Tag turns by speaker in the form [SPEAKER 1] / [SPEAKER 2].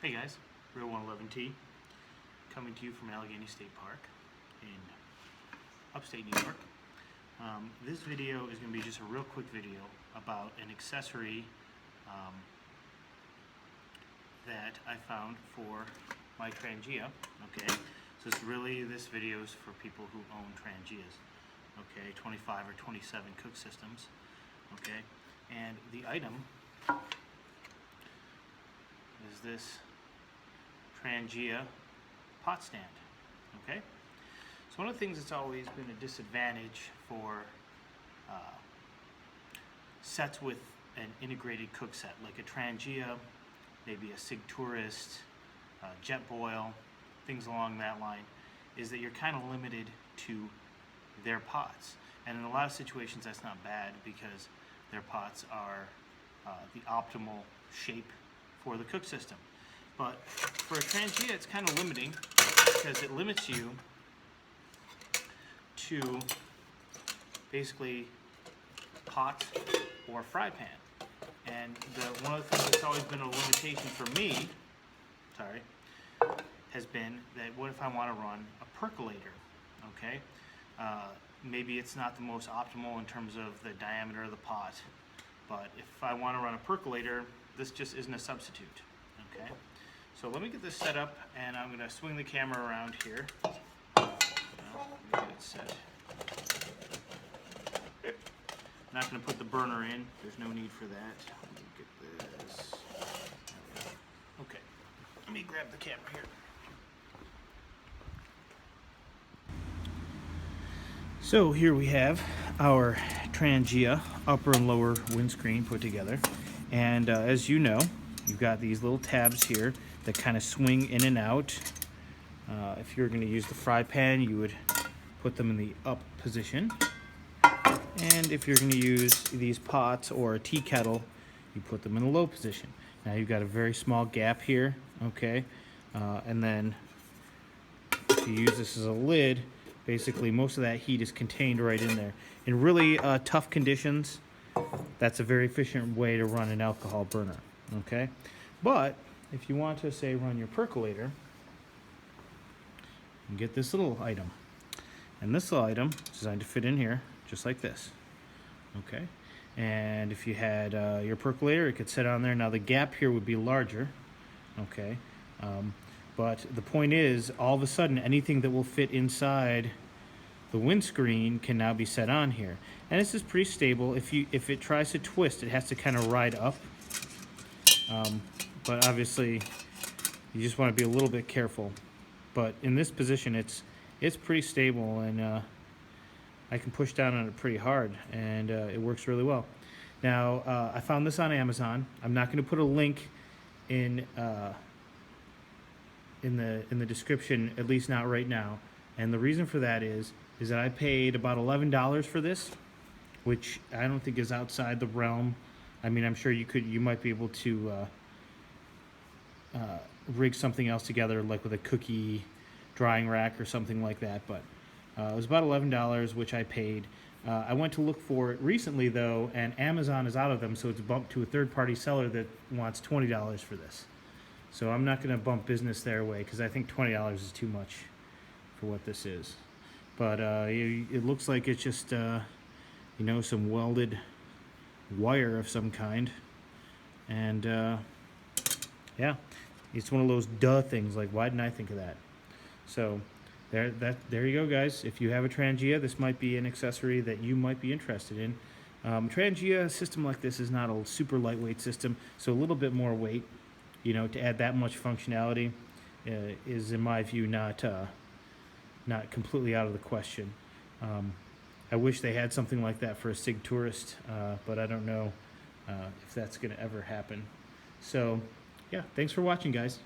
[SPEAKER 1] Hey guys, Real 111T coming to you from Allegheny State Park in upstate New York. This video is going to be just a real quick video about an accessory that I found for my Trangia. Okay, so this video is for people who own Trangias. Okay, 25 or 27 cook systems. Okay, and the item is this Trangia pot stand. Okay, so one of the things that's always been a disadvantage for sets with an integrated cook set, like a Trangia, maybe a Sig Tourist, Jetboil, things along that line, is that you're kind of limited to their pots. And in a lot of situations that's not bad because their pots are the optimal shape for the cook system. But for a Trangia it's kind of limiting because it limits you to basically pot or fry pan. And one of the things that's always been a limitation for me, has been that what if I want to run a percolator, okay? Maybe it's not the most optimal in terms of the diameter of the pot, but if I want to run a percolator, this just isn't a substitute, okay? So let me get this set up, and I'm going to swing the camera around here. Let me get it set. I'm not going to put the burner in. There's no need for that. Let me get this. Okay. Let me grab the camera here. So here we have our Trangia upper and lower windscreen put together. And as you know, you've got these little tabs here that kind of swing in and out. If you're going to use the fry pan, you would put them in the up position. And if you're going to use these pots or a tea kettle, you put them in the low position. Now you've got a very small gap here, okay? And then if you use this as a lid, basically most of that heat is contained right in there. In really tough conditions, that's a very efficient way to run an alcohol burner, okay? But if you want to, say, run your percolator, you get this little item. And this little item is designed to fit in here, just like this, okay? And if you had your percolator, it could sit on there. Now the gap here would be larger, okay? But the point is, all of a sudden, anything that will fit inside the windscreen can now be set on here. And this is pretty stable. If it tries to twist, it has to kind of ride up. But obviously, you just want to be a little bit careful. But in this position, it's pretty stable, and I can push down on it pretty hard, and it works really well. Now, I found this on Amazon. I'm not going to put a link in the description, at least not right now. And the reason for that is that I paid about $11 for this, which I don't think is outside the realm. I mean, I'm sure you might be able to rig something else together, like with a cookie drying rack or something like that. But it was about $11, which I paid. I went to look for it recently, though, and Amazon is out of them, so it's bumped to a third-party seller that wants $20 for this. So I'm not going to bump business their way because I think $20 is too much for what this is. But it looks like it's just, some welded wire of some kind. And, yeah, it's one of those duh things, like, why didn't I think of that? So there you go, guys. If you have a Trangia, this might be an accessory that you might be interested in. Trangia system like this is not a super lightweight system, so a little bit more weight, to add that much functionality is, in my view, not completely out of the question. I wish they had something like that for a Sig Tourist, but I don't know if that's going to ever happen. So, yeah, thanks for watching, guys.